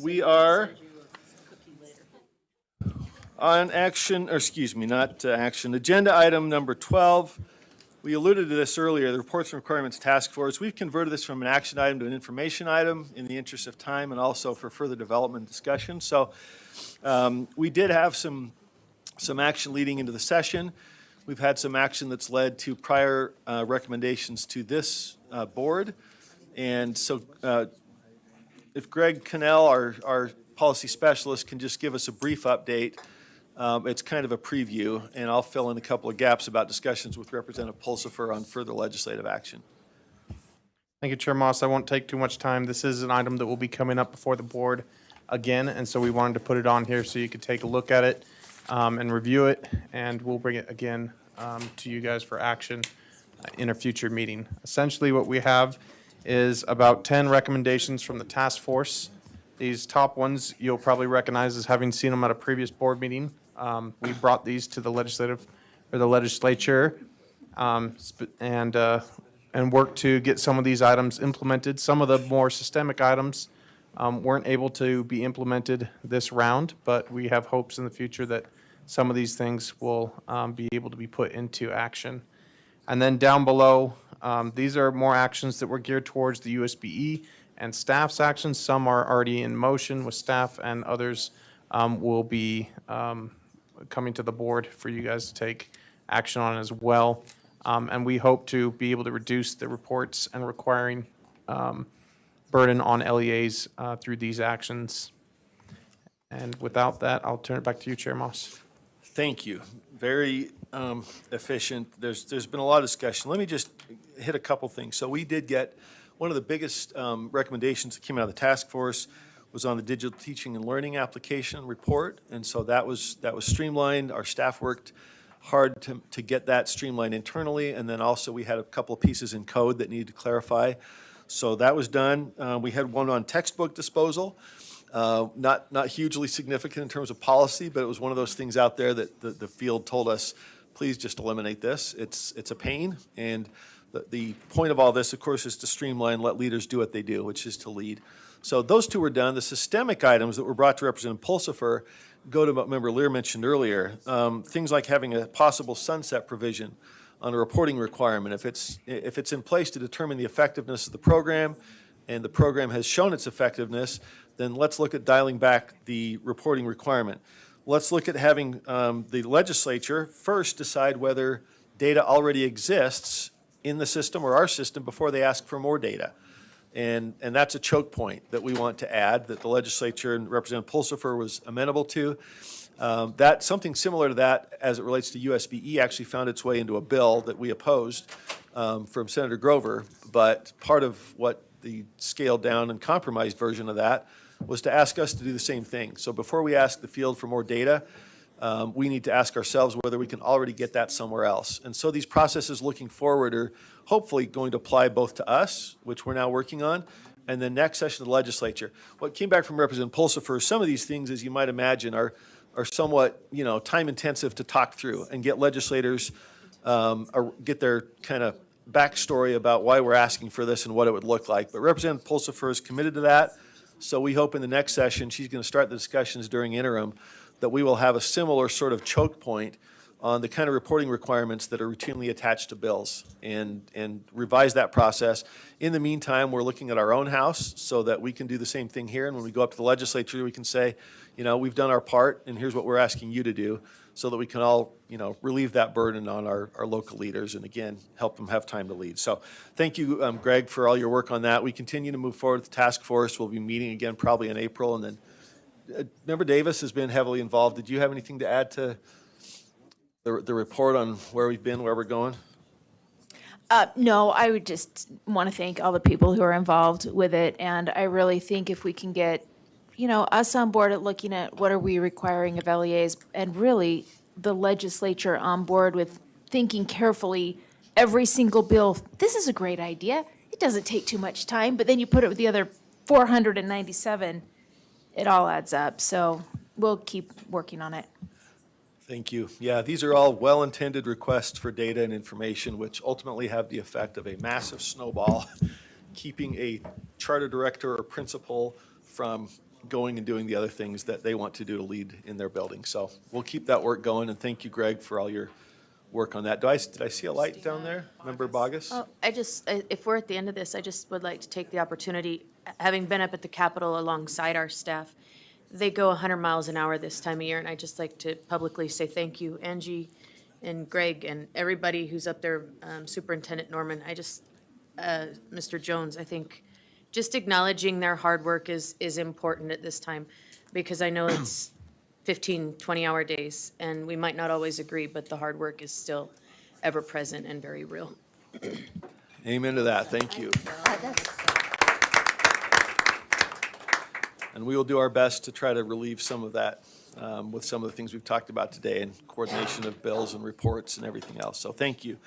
We are on action, or excuse me, not action, agenda item number 12. We alluded to this earlier, the Reports and Requirements Task Force. We've converted this from an action item to an information item in the interest of time and also for further development and discussion. So we did have some action leading into the session. We've had some action that's led to prior recommendations to this board. And so if Greg Cannell, our policy specialist, can just give us a brief update. It's kind of a preview, and I'll fill in a couple of gaps about discussions with Representative Pulsipher on further legislative action. Thank you, Chair Moss. I won't take too much time. This is an item that will be coming up before the board again, and so we wanted to put it on here so you could take a look at it and review it, and we'll bring it again to you guys for action in a future meeting. Essentially, what we have is about 10 recommendations from the task force. These top ones you'll probably recognize as having seen them at a previous board meeting. We brought these to the legislature and worked to get some of these items implemented. Some of the more systemic items weren't able to be implemented this round, but we have hopes in the future that some of these things will be able to be put into action. And then down below, these are more actions that were geared towards the USBE and staff's actions. Some are already in motion with staff, and others will be coming to the board for you guys to take action on as well. And we hope to be able to reduce the reports and requiring burden on LEAs through these actions. And without that, I'll turn it back to you, Chair Moss. Thank you. Very efficient. There's been a lot of discussion. Let me just hit a couple things. So we did get one of the biggest recommendations that came out of the task force was on the digital teaching and learning application report, and so that was streamlined. Our staff worked hard to get that streamlined internally, and then also we had a couple of pieces in code that needed to clarify. So that was done. We had one on textbook disposal. Not hugely significant in terms of policy, but it was one of those things out there that the field told us, please just eliminate this. It's a pain, and the point of all this, of course, is to streamline, let leaders do what they do, which is to lead. So those two were done. The systemic items that were brought to Representative Pulsipher go to what Member Lear mentioned earlier. Things like having a possible sunset provision on a reporting requirement. If it's in place to determine the effectiveness of the program, and the program has shown its effectiveness, then let's look at dialing back the reporting requirement. Let's look at having the legislature first decide whether data already exists in the system or our system before they ask for more data. And that's a choke point that we want to add that the legislature and Representative Pulsipher was amenable to. That something similar to that as it relates to USBE actually found its way into a bill that we opposed from Senator Grover, but part of what the scaled down and compromised version of that was to ask us to do the same thing. So before we ask the field for more data, we need to ask ourselves whether we can already get that somewhere else. And so these processes looking forward are hopefully going to apply both to us, which we're now working on, and the next session of the legislature. What came back from Representative Pulsipher, some of these things, as you might imagine, are somewhat, time intensive to talk through and get legislators, get their kind of backstory about why we're asking for this and what it would look like. But Representative Pulsipher is committed to that. So we hope in the next session, she's going to start the discussions during interim, that we will have a similar sort of choke point on the kind of reporting requirements that are routinely attached to bills and revise that process. In the meantime, we're looking at our own house so that we can do the same thing here. And when we go up to the legislature, we can say, we've done our part and here's what we're asking you to do so that we can all, relieve that burden on our local leaders and again, help them have time to lead. So thank you, Greg, for all your work on that. We continue to move forward with the task force. We'll be meeting again probably in April, and then Member Davis has been heavily involved. Did you have anything to add to the report on where we've been, where we're going? No, I would just want to thank all the people who are involved with it. And I really think if we can get, us on board at looking at what are we requiring of LEAs and really the legislature on board with thinking carefully every single bill, this is a great idea. It doesn't take too much time, but then you put it with the other 497, it all adds up. So we'll keep working on it. Thank you. Yeah, these are all well-intended requests for data and information, which ultimately have the effect of a massive snowball, keeping a charter director or principal from going and doing the other things that they want to do to lead in their building. So we'll keep that work going, and thank you, Greg, for all your work on that. Did I see a light down there? Member Bogus? Oh, if we're at the end of this, I just would like to take the opportunity, having been up at the Capitol alongside our staff, they go 100 miles an hour this time of year, and I'd just like to publicly say thank you, Angie and Greg and everybody who's up there, Superintendent Norman. Mr. Jones, I think just acknowledging their hard work is important at this time, because I know it's 15, 20-hour days, and we might not always agree, but the hard work is still ever-present and very real. Amen to that. Thank you. And we will do our best to try to relieve some of that with some of the things we've talked about today and coordination of bills and reports and everything else. So thank you.